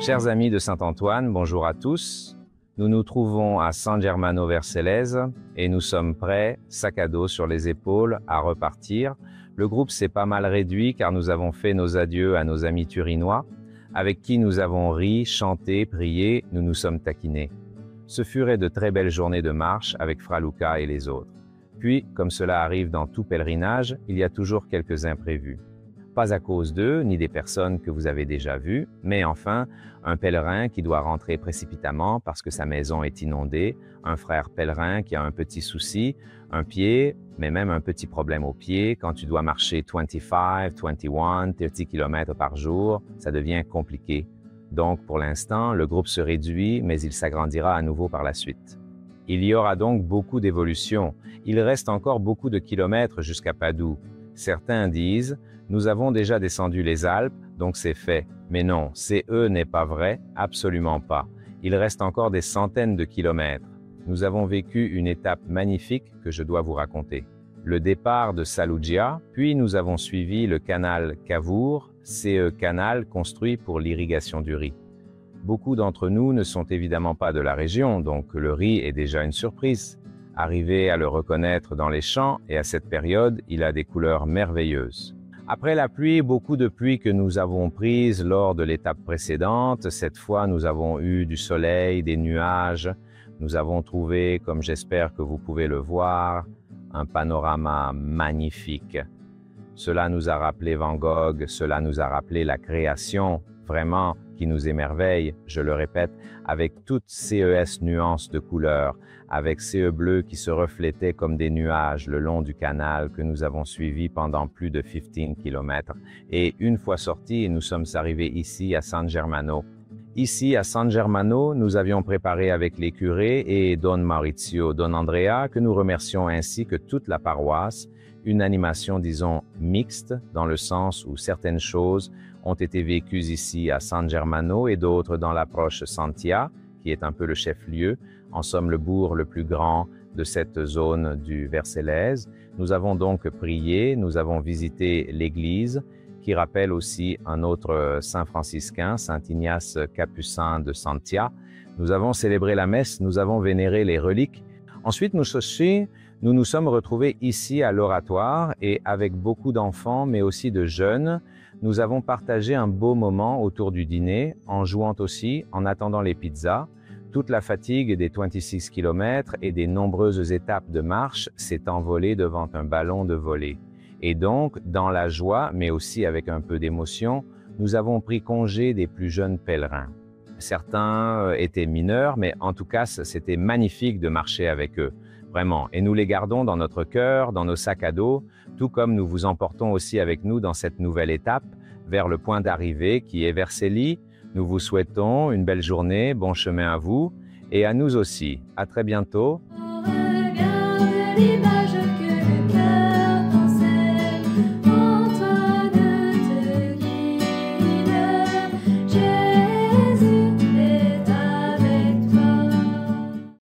Chers amis de Saint-Antoine, bonjour à tous. Nous nous trouvons à San Germano Vercellese et nous sommes prêts, sac à dos sur les épaules, à repartir. Le groupe s'est pas mal réduit car nous avons fait nos adieux à nos amis turinois, avec qui nous avons ri, chanté, prié, nous nous sommes taquinés. Ce furent de très belles journées de marche avec Fra Luca et les autres. Puis, comme cela arrive dans tout pèlerinage, il y a toujours quelques imprévus. Pas à cause d'eux, ni des personnes que vous avez déjà vues, mais enfin, un pèlerin qui doit rentrer précipitamment parce que sa maison est inondée, un frère pèlerin qui a un petit souci, un pied, mais même un petit problème au pied, quand tu dois marcher 25, 21, 30 km par jour, ça devient compliqué. Donc, pour l'instant, le groupe se réduit, mais il s'agrandira à nouveau par la suite. Il y aura donc beaucoup d'évolutions. Il reste encore beaucoup de kilomètres jusqu'à Padoue. Certains disent « Nous avons déjà descendu les Alpes, donc c'est fait ». Mais non, c'est eux n'est pas vrai, absolument pas. Il reste encore des centaines de kilomètres. Nous avons vécu une étape magnifique que je dois vous raconter. Le départ de Saluggia, puis nous avons suivi le canal Cavour, CE canal construit pour l'irrigation du riz. Beaucoup d'entre nous ne sont évidemment pas de la région, donc le riz est déjà une surprise. Arriver à le reconnaître dans les champs, et à cette période, il a des couleurs merveilleuses. Après la pluie, beaucoup de pluie que nous avons prise lors de l'étape précédente, cette fois nous avons eu du soleil, des nuages. Nous avons trouvé, comme j'espère que vous pouvez le voir, un panorama magnifique. Cela nous a rappelé Van Gogh, cela nous a rappelé la création, vraiment, qui nous émerveille, je le répète, avec toutes ces nuances de couleurs, avec ces bleus qui se reflétaient comme des nuages le long du canal que nous avons suivi pendant plus de 15 km. Et une fois sortis, nous sommes arrivés ici à San Germano. Ici, à San Germano, nous avions préparé avec les curés et Don Maurizio, Don Andrea, que nous remercions ainsi que toute la paroisse, une animation, disons, mixte, dans le sens où certaines choses ont été vécues ici à San Germano et d'autres dans l'approche Santia, qui est un peu le chef-lieu, en somme le bourg le plus grand de cette zone du Vercellese. Nous avons donc prié, nous avons visité l'église, qui rappelle aussi un autre saint franciscain, Saint Ignace Capucin de Santia. Nous avons célébré la messe, nous avons vénéré les reliques. Ensuite, nous nous sommes retrouvés ici à l'oratoire et avec beaucoup d'enfants, mais aussi de jeunes, nous avons partagé un beau moment autour du dîner, en jouant aussi, en attendant les pizzas. Toute la fatigue des 26 km et des nombreuses étapes de marche s'est envolée devant un ballon de volée. Et donc, dans la joie, mais aussi avec un peu d'émotion, nous avons pris congé des plus jeunes pèlerins. Certains étaient mineurs, mais en tout cas, c'était magnifique de marcher avec eux, vraiment. Et nous les gardons dans notre cœur, dans nos sacs à dos, tout comme nous vous emportons aussi avec nous dans cette nouvelle étape, vers le point d'arrivée qui est Vercelli. Nous vous souhaitons une belle journée, bon chemin à vous, et à nous aussi. À très bientôt.